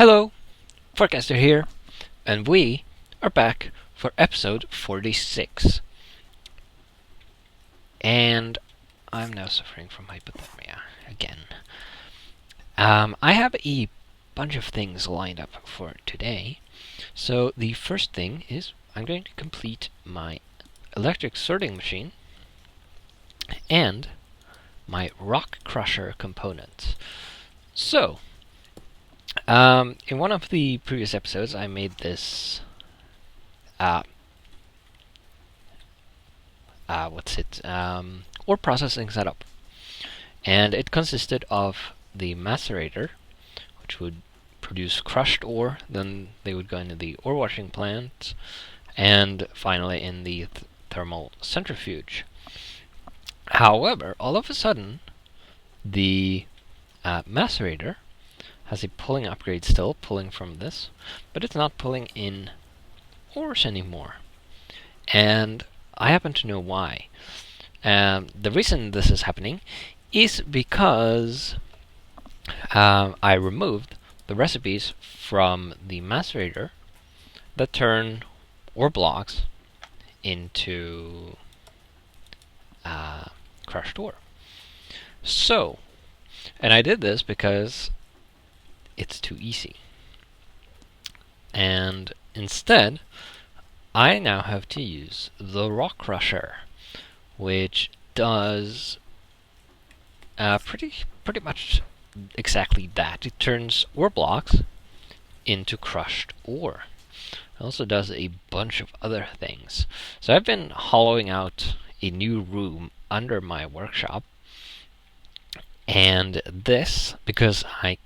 Hello, Forecaster here, and we are back for episode 46. And I'm now suffering from hypothermia again. I have a bunch of things lined up for today. So the first thing is I'm going to complete my electric sorting machine and my rock crusher components. So, in one of the previous episodes, I made this ore processing setup, and it consisted of the macerator, which would produce crushed ore. Then they would go into the ore washing plant, and finally in the thermal centrifuge. However, all of a sudden, the macerator has a pulling upgrade still, pulling from this, but it's not pulling in ores anymore. And I happen to know why. The reason this is happening is because I removed the recipes from the macerator that turn ore blocks into crushed ore. So, and I did this because it's too easy. And instead, I now have to use the rock crusher, which does pretty much exactly that. It turns ore blocks into crushed ore. It also does a bunch of other things. So I've been hollowing out a new room under my workshop, and this, because I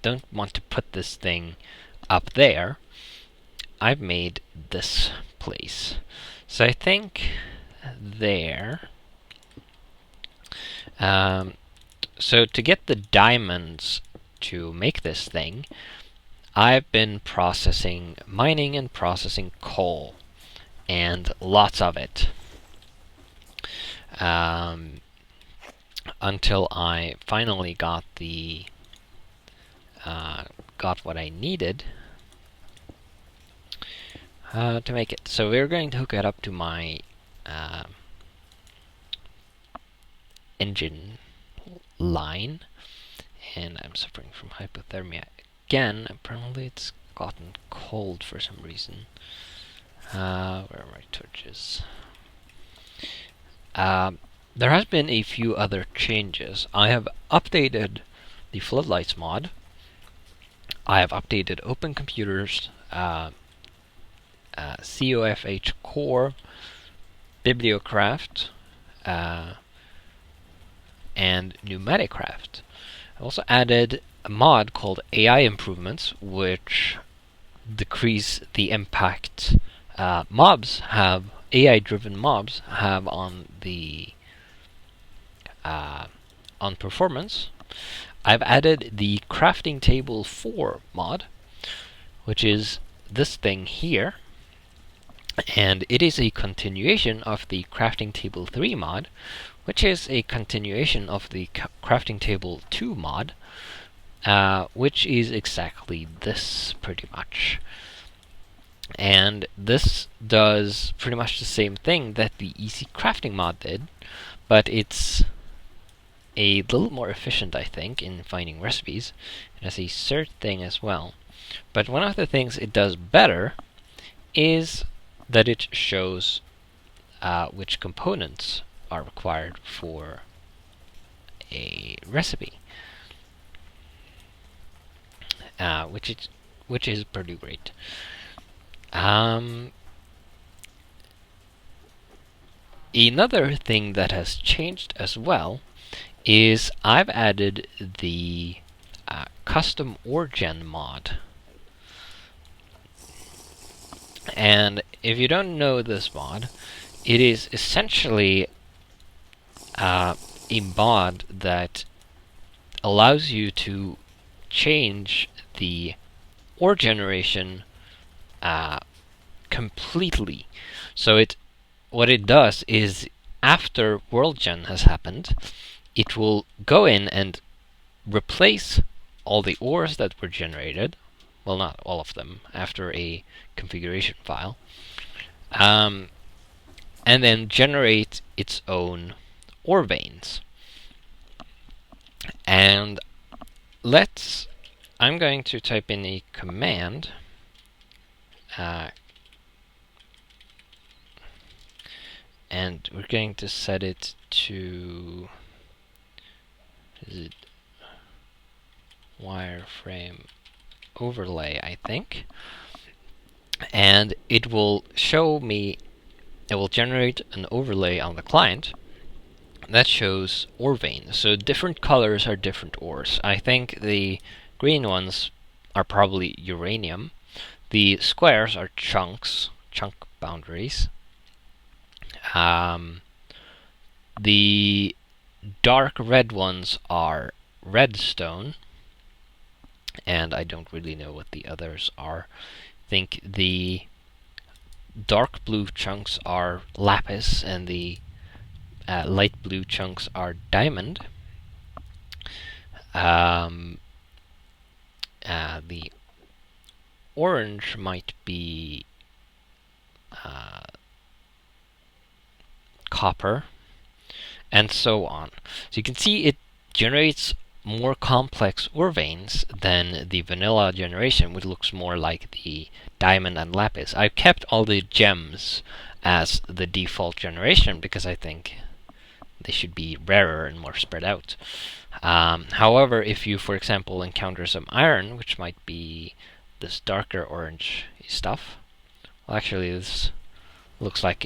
don't want to put this thing up there, I've made this place. So I think there. So to get the diamonds to make this thing, I've been mining and processing coal, and lots of it, until I finally got what I needed to make it. So we're going to hook it up to my engine line, and I'm suffering from hypothermia again. Apparently it's gotten cold for some reason. Where are my torches? There has been a few other changes. I have updated the floodlights mod. I have updated Open Computers, COFH Core, Bibliocraft, and Pneumaticraft. I also added a mod called AI Improvements, which decrease the impact AI-driven mobs have on the on performance. I've added the Crafting Table 4 mod, which is this thing here, and it is a continuation of the Crafting Table 3 mod, which is a continuation of the Crafting Table 2 mod, which is exactly this, pretty much. And this does pretty much the same thing that the Easy Crafting mod did, but it's a little more efficient, I think, in finding recipes. It has a search thing as well. But one of the things it does better is that it shows which components are required for a recipe, which is pretty great. Another thing that has changed as well is I've added the custom oregen mod. And if you don't know this mod, it is essentially a mod that allows you to change the ore generation completely. So what it does is, after world gen has happened, it will go in and replace all the ores that were generated, well, not all of them, after a configuration file, and then generate its own ore veins. And I'm going to type in a command, and we're going to set it to, is it wireframe overlay, I think, and it will generate an overlay on the client that shows ore veins. So different colors are different ores. I think the green ones are probably uranium. The squares are chunk boundaries. The dark red ones are redstone, and I don't really know what the others are. I think the dark blue chunks are lapis, and the light blue chunks are diamond. The orange might be copper, and so on. So you can see it generates more complex ore veins than the vanilla generation, which looks more like the diamond and lapis. I've kept all the gems as the default generation because I think they should be rarer and more spread out. However, if you, for example, encounter some iron, which might be this darker orange stuff, well, actually this looks like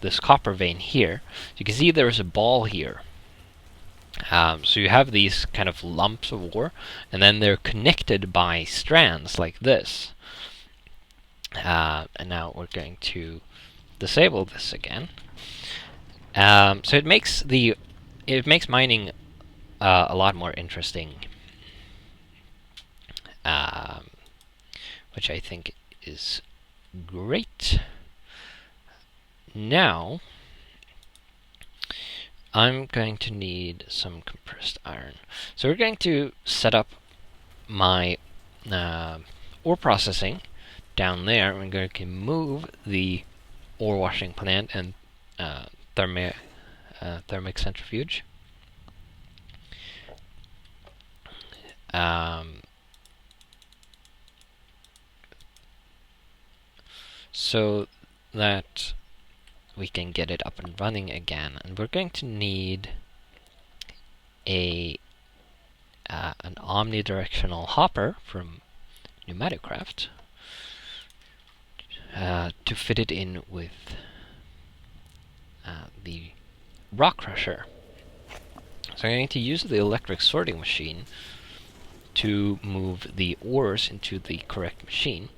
this copper vein here. You can see there's a ball here. So you have these kind of lumps of ore, and then they're connected by strands like this. And now we're going to disable this again. So it makes mining a lot more interesting, which I think is great. Now I'm going to need some compressed iron. So we're going to set up my ore processing down there. I'm going to move the ore washing plant and thermic centrifuge. So that we can get it up and running again, and we're going to need an omnidirectional hopper from Railcraft to fit it in with the rock crusher. So I'm going to use the electric sorting machine to move the ores into the correct machine,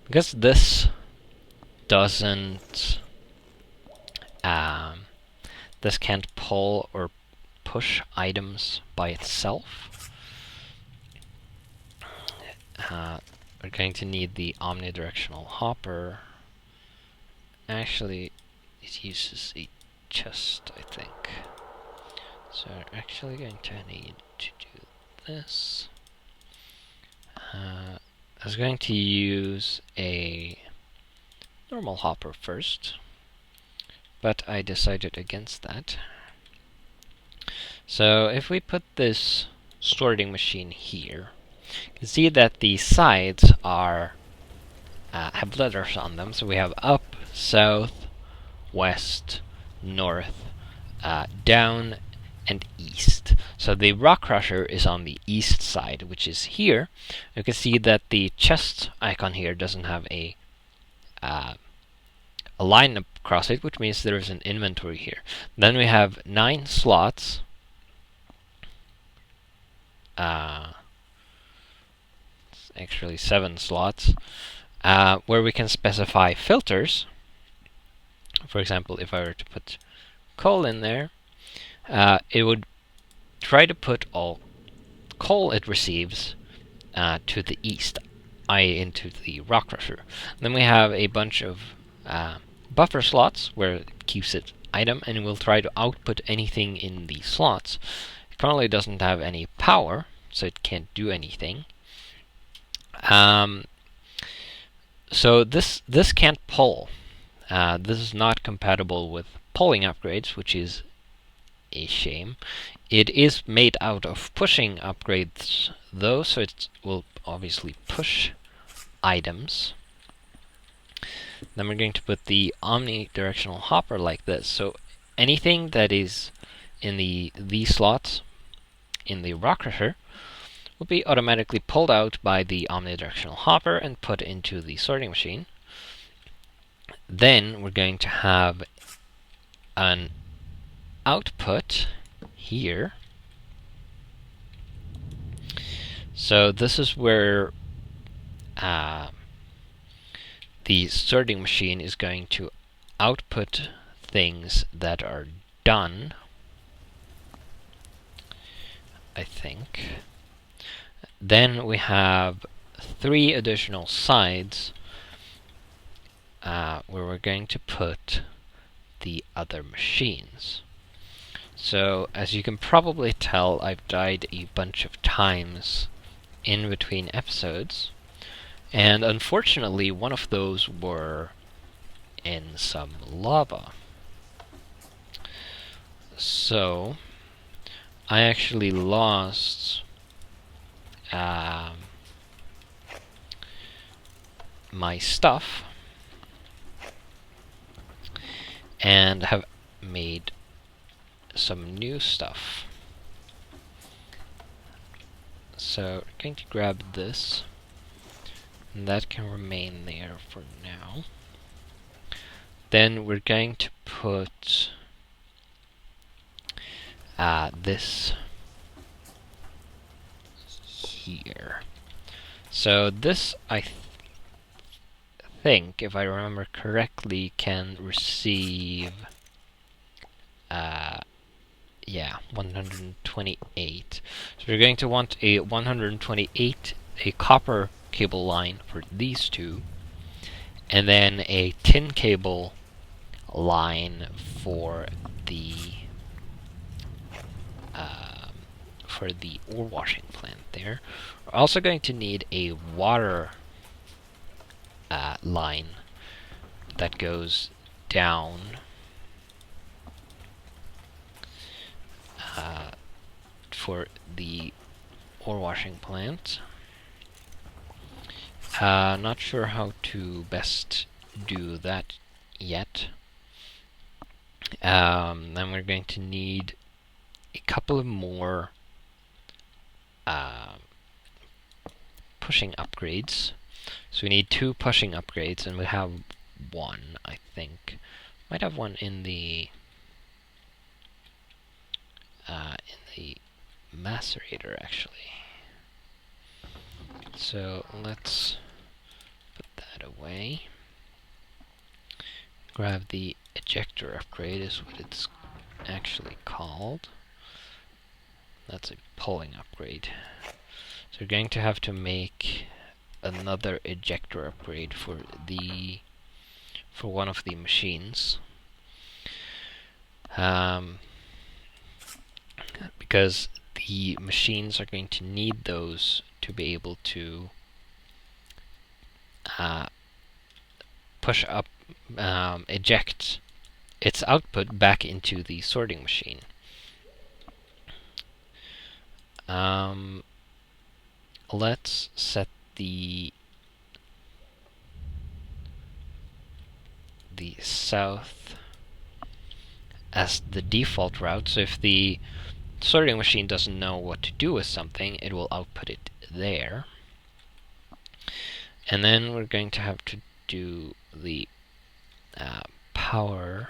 because this doesn't this can't pull or push items by itself. We're going to need the omnidirectional hopper. Actually, it uses a chest, I think. So we're actually going to need to do this. I was going to use a normal hopper first, but I decided against that. So if we put this sorting machine here, you can see that the sides are have letters on them. So we have up, south, west, north, down, and east. So the rock crusher is on the east side, which is here. You can see that the chest icon here doesn't have a line across it, which means there is an inventory here. Then we have 9 slots. It's actually 7 slots, where we can specify filters. For example, if I were to put coal in there, it would try to put all coal it receives to the east, i.e. into the rock crusher. Then we have a bunch of buffer slots where it keeps its item, and it will try to output anything in the slots. It currently doesn't have any power, so it can't do anything. So this can't pull. This is not compatible with pulling upgrades, which is a shame. It is made out of pushing upgrades though, so it will obviously push items. Then we're going to put the omnidirectional hopper like this. So anything that is in these slots in the rock crusher will be automatically pulled out by the omnidirectional hopper and put into the sorting machine. Then we're going to have an output here. So this is where the sorting machine is going to output things that are done, I think. Then we have 3 additional sides where we're going to put the other machines. So as you can probably tell, I've died a bunch of times in between episodes, and unfortunately one of those were in some lava. So I actually lost my stuff and have made some new stuff. So I'm going to grab this, and that can remain there for now. Then we're going to put this here. So this, I think, if I remember correctly, can receive 128. So we're going to want a 128, a copper cable line for these two, and then a tin cable line for the ore washing plant there. We're also going to need a water line that goes down for the ore washing plant. Not sure how to best do that yet. Then we're going to need a couple of more pushing upgrades. So we need 2 pushing upgrades, and we have 1, I think. Might have one in the macerator, actually. So let's put that away. Grab the ejector upgrade, is what it's actually called. That's a pulling upgrade. So we're going to have to make another ejector upgrade for one of the machines, because the machines are going to need those to be able to push up, eject its output back into the sorting machine. Let's set the south as the default route, so if the sorting machine doesn't know what to do with something, it will output it there. And then we're going to have to do the power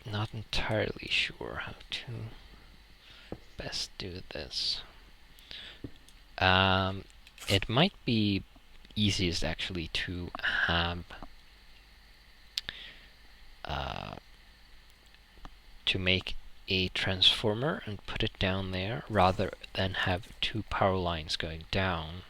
not entirely sure how to best do this. It might be easiest actually to have to make a transformer and put it down there rather than have 2 power lines going down.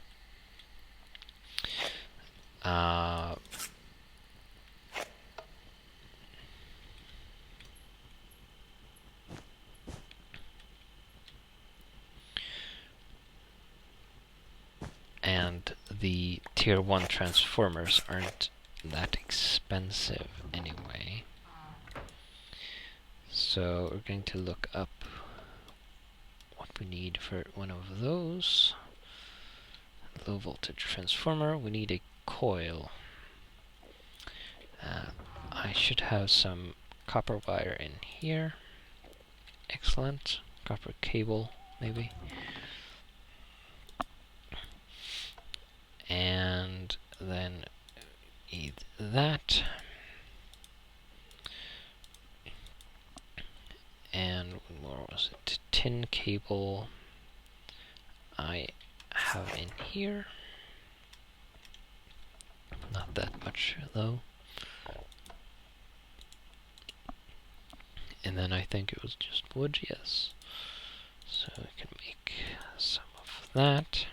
and the tier 1 transformers aren't that expensive anyway. So we're going to look up what we need for one of those. Low voltage transformer, we need a coil. I should have some copper wire in here. Excellent. Copper cable, maybe. And then need that. And what was it? Tin cable I have in here. Not that much though. And then I think it was just wood, yes. So we can make some of that.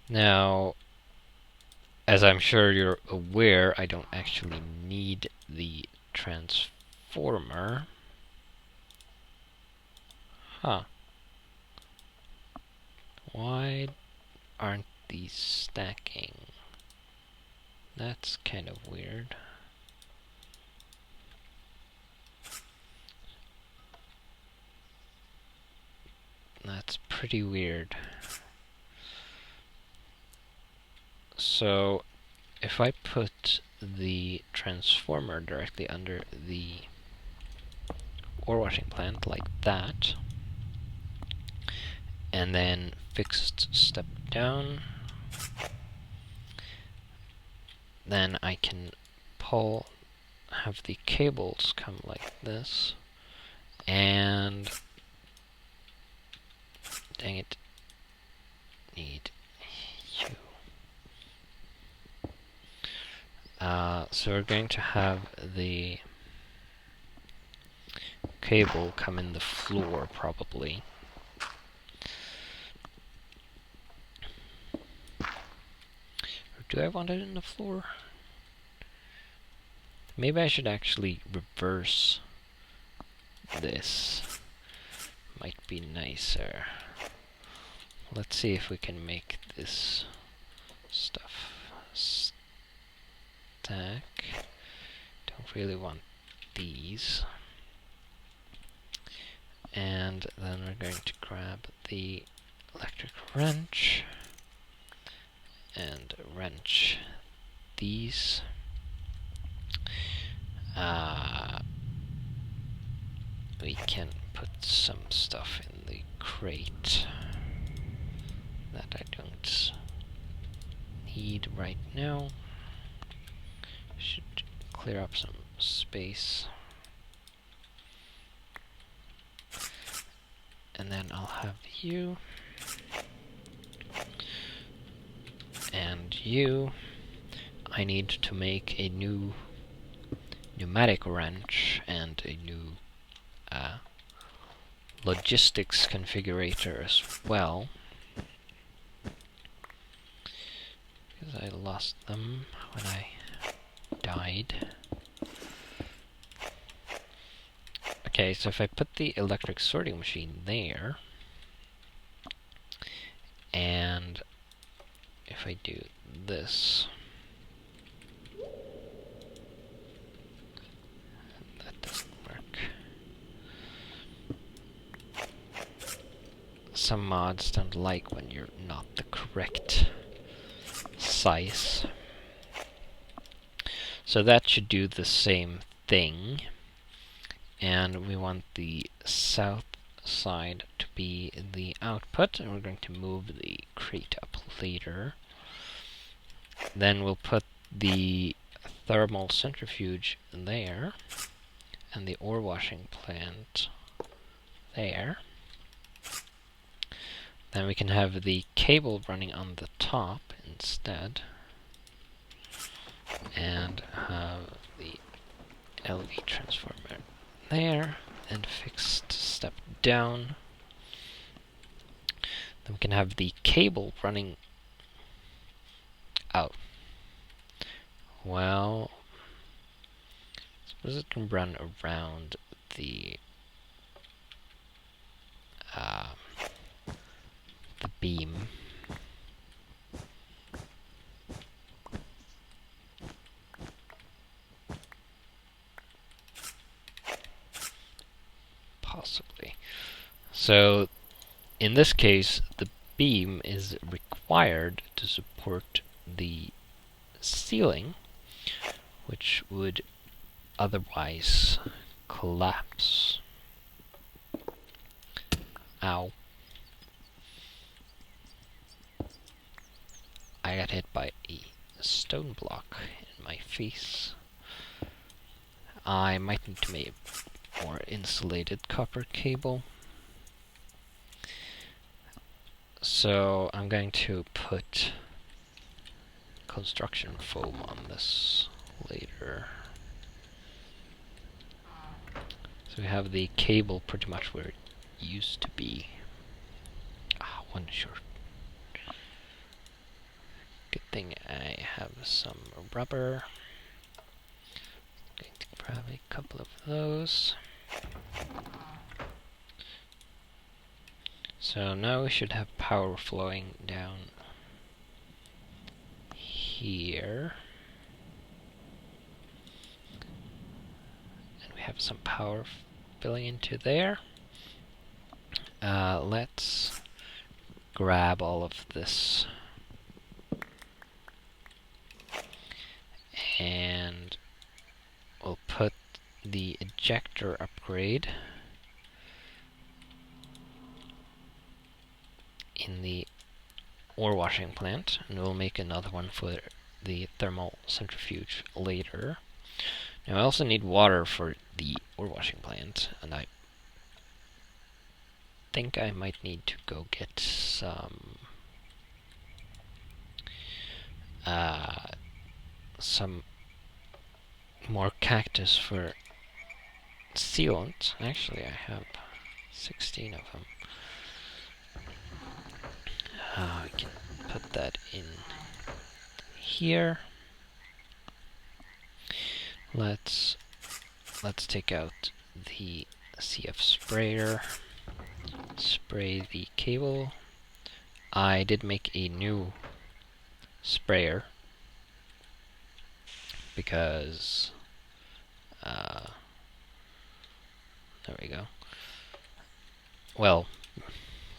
Now, as I'm sure you're aware, I don't actually need the transformer. Huh. Why aren't these stacking? That's kind of weird. That's pretty weird. So, if I put the transformer directly under the ore washing plant like that, and then fixed step down, then I can have the cables come like this, and dang it, need you. So we're going to have the cable come in the floor, probably. Or do I want it in the floor? Maybe I should actually reverse this. Might be nicer. Let's see if we can make this stuff stack. Don't really want these. And then we're going to grab the electric wrench and wrench these. We can put some stuff in the crate that I don't need right now. Should clear up some space. And then I'll have you and you. I need to make a new pneumatic wrench and a new logistics configurator as well, because I lost them when I died. Okay, so if I put the electric sorting machine there, and if I do this, that doesn't work. Some mods don't like when you're not the correct size. So that should do the same thing. And we want the south side to be the output, and we're going to move the crate up later. Then we'll put the thermal centrifuge there, and the ore washing plant there. Then we can have the cable running on the top instead, and have the LV transformer there, and fixed step down. Then we can have the cable running out. Well, suppose it can run around the beam. Possibly. So in this case, the beam is required to support the ceiling, which would otherwise collapse. Ow. I got hit by a stone block in my face. I might need to make more insulated copper cable. So I'm going to put construction foam on this later. So we have the cable pretty much where it used to be. One short. Good thing I have some rubber. Going to grab a couple of those. So now we should have power flowing down here. And we have some power filling into there. Let's grab all of this. And we'll put the ejector upgrade in the ore washing plant, and we'll make another one for the thermal centrifuge later. Now I also need water for the ore washing plant, and I think I might need to go get some more cactus for sealant. Actually, I have 16 of them. We can put that in here. Let's take out the CF sprayer. Spray the cable. I did make a new sprayer because there we go. Well,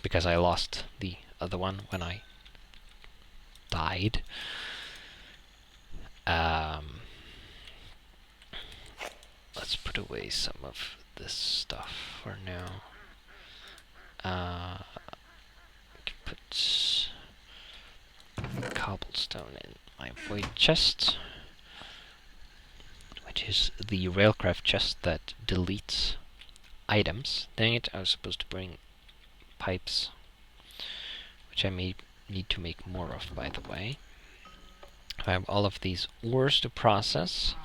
because I lost the other one when I died. Let's put away some of this stuff for now. Can put cobblestone in my void chest, which is the Railcraft chest that deletes items. Dang it, I was supposed to bring pipes, which I may need to make more of, by the way. I have all of these ores to process.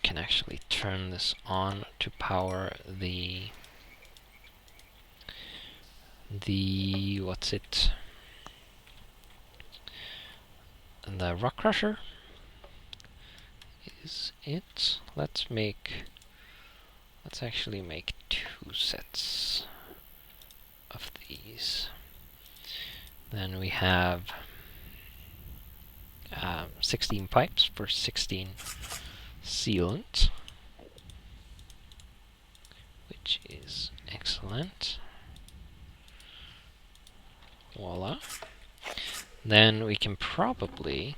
Can actually turn this on to power the what's it? The rock crusher is it? Let's actually make 2 sets of these. Then we have 16 pipes for 16 sealant, which is excellent. Voila. Then we can probably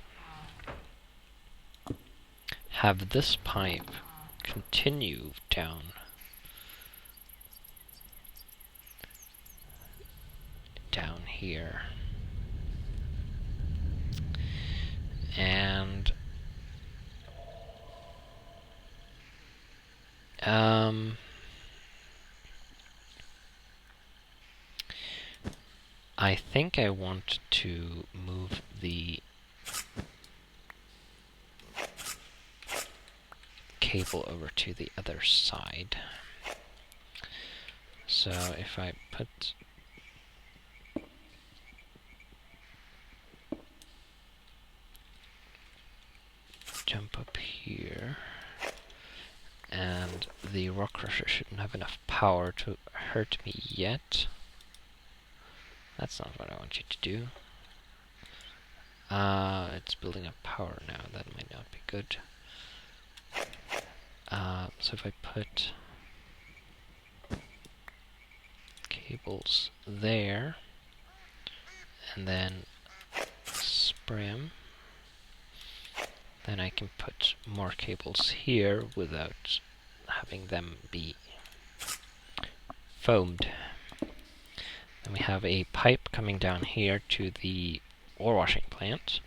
have this pipe continue down here. And I think I want to move the cable over to the other side. So if I jump up here, and the rock crusher shouldn't have enough power to hurt me yet. That's not what I want you to do. It's building up power now. That might not be good. So if I put cables there, and then spray 'em, then I can put more cables here without having them be foamed. Then we have a pipe coming down here to the ore washing plant,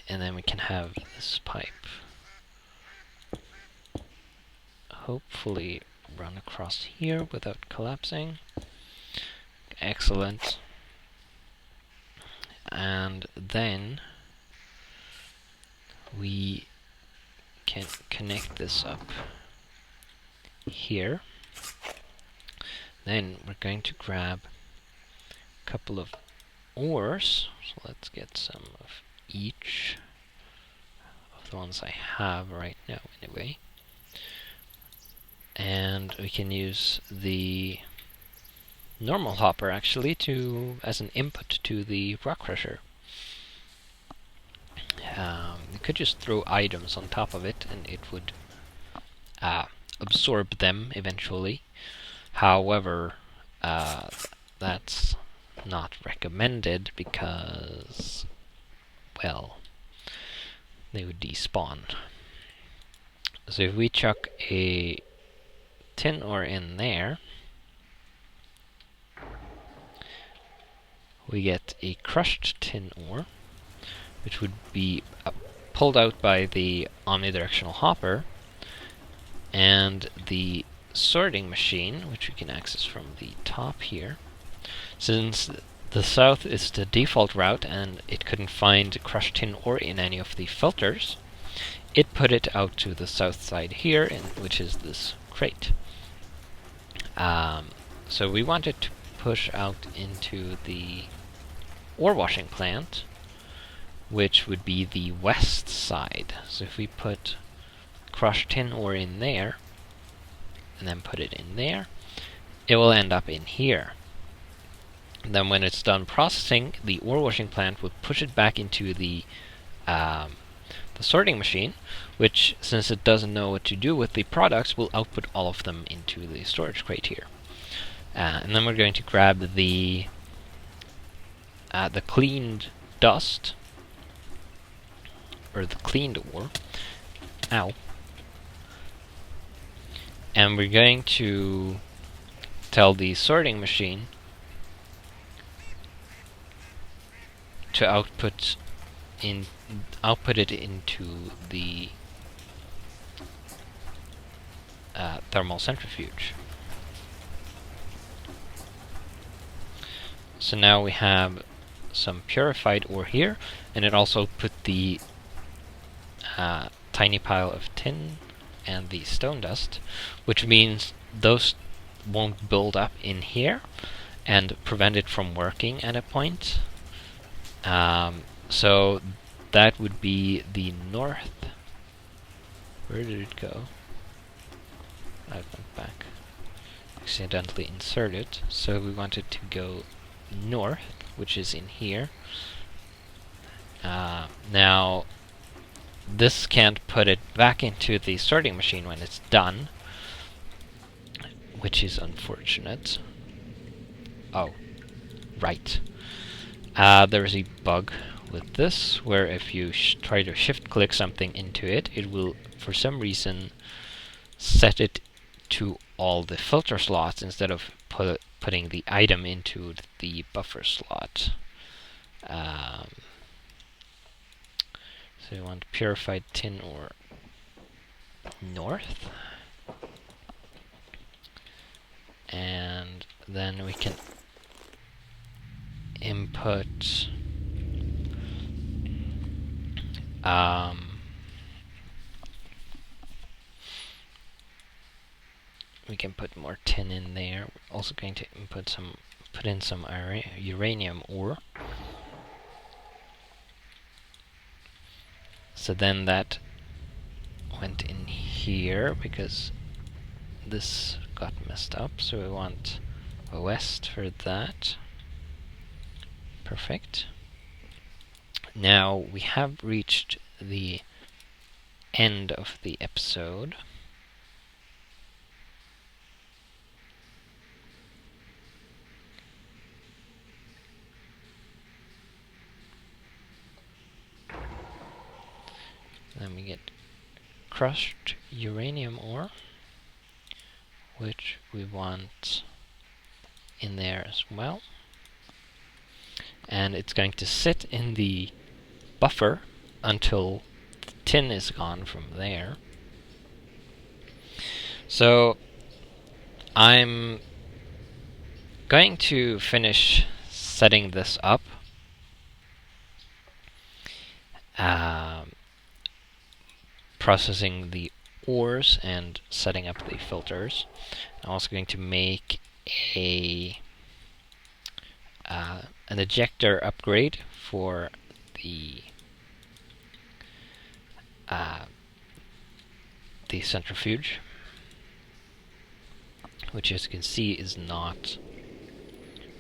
and then we can have this pipe hopefully run across here without collapsing. Excellent. And then we can connect this up here. Then we're going to grab a couple of ores. So let's get some of each of the ones I have right now anyway. And we can use the normal hopper actually as an input to the rock crusher. You could just throw items on top of it and it would absorb them eventually. However, that's not recommended because, well, they would despawn. So if we chuck a tin ore in there, we get a crushed tin ore, which would be pulled out by the omnidirectional hopper, and the sorting machine, which we can access from the top here. Since the south is the default route and it couldn't find crushed tin ore in any of the filters, it put it out to the south side here, which is this crate. So we wanted to push out into the ore washing plant, which would be the west side. So if we put crushed tin ore in there, and then put it in there, it will end up in here. And then when it's done processing, the ore washing plant will push it back into the sorting machine, which, since it doesn't know what to do with the products, will output all of them into the storage crate here. And then we're going to grab the cleaned dust, or the cleaned ore. Ow. And we're going to tell the sorting machine to output it into the thermal centrifuge. So now we have some purified ore here, and it also put the tiny pile of tin and the stone dust, which means those won't build up in here and prevent it from working at a point. So that would be the north. Where did it go? I went back. Accidentally inserted. So we want it to go north, which is in here. Now, this can't put it back into the sorting machine when it's done, which is unfortunate. Oh, right. There is a bug with this, where if you try to shift-click something into it, it will, for some reason, set it to all the filter slots instead of putting the item into the buffer slot. So we want purified tin ore north, and then we can input we can put more tin in there. We're also going to put in some uranium ore. So then that went in here because this got messed up, so we want a west for that. Perfect. Now we have reached the end of the episode. Then we get crushed uranium ore, which we want in there as well. And it's going to sit in the buffer until the tin is gone from there. So I'm going to finish setting this up. Processing the ores and setting up the filters. I'm also going to make an ejector upgrade for the centrifuge, which, as you can see, is not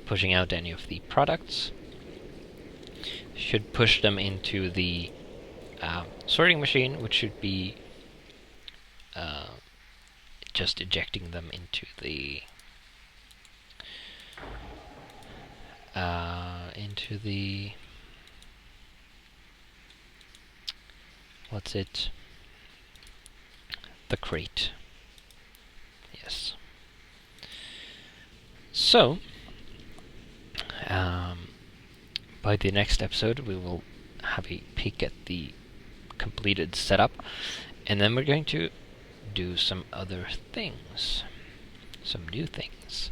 pushing out any of the products. Should push them into the sorting machine, which should be just ejecting them into the what's it? The crate. Yes. So by the next episode we will have a peek at the completed setup, and then we're going to do some other things, some new things.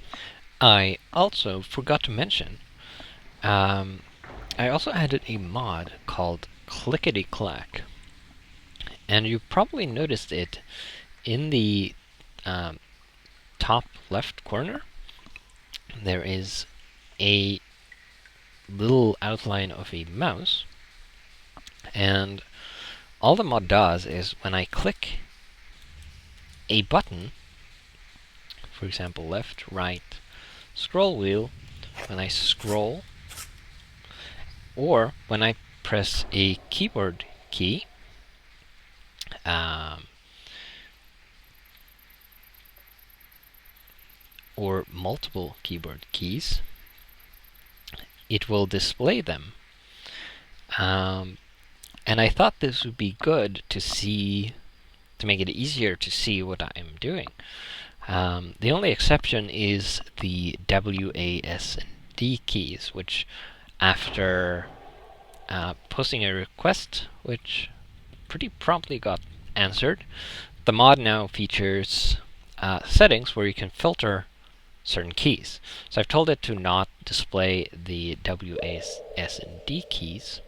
I also forgot to mention, I also added a mod called Clickety Clack, and you probably noticed it in the top left corner. There is a little outline of a mouse, and all the mod does is when I click a button, for example left, right, scroll wheel, when I scroll, or when I press a keyboard key, or multiple keyboard keys, it will display them. And I thought this would be good to see, to make it easier to see what I'm doing. The only exception is the W, A, S, and D keys, which after posting a request, which pretty promptly got answered, the mod now features settings where you can filter certain keys. So I've told it to not display the W, A, S, and D keys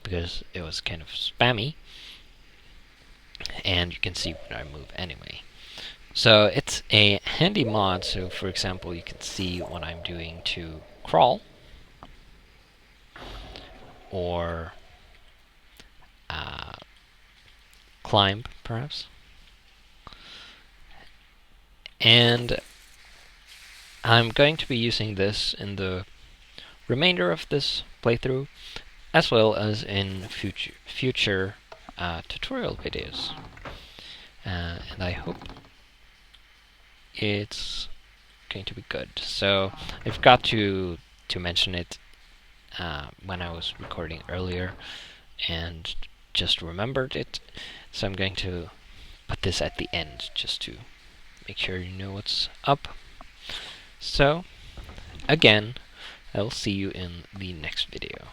because it was kind of spammy, and you can see when I move anyway. So it's a handy mod. So for example, you can see what I'm doing to crawl or climb, perhaps. And I'm going to be using this in the remainder of this playthrough, as well as in future tutorial videos. And I hope it's going to be good. So I forgot to mention it when I was recording earlier, and just remembered it. So I'm going to put this at the end just to make sure you know what's up. So again, I'll see you in the next video.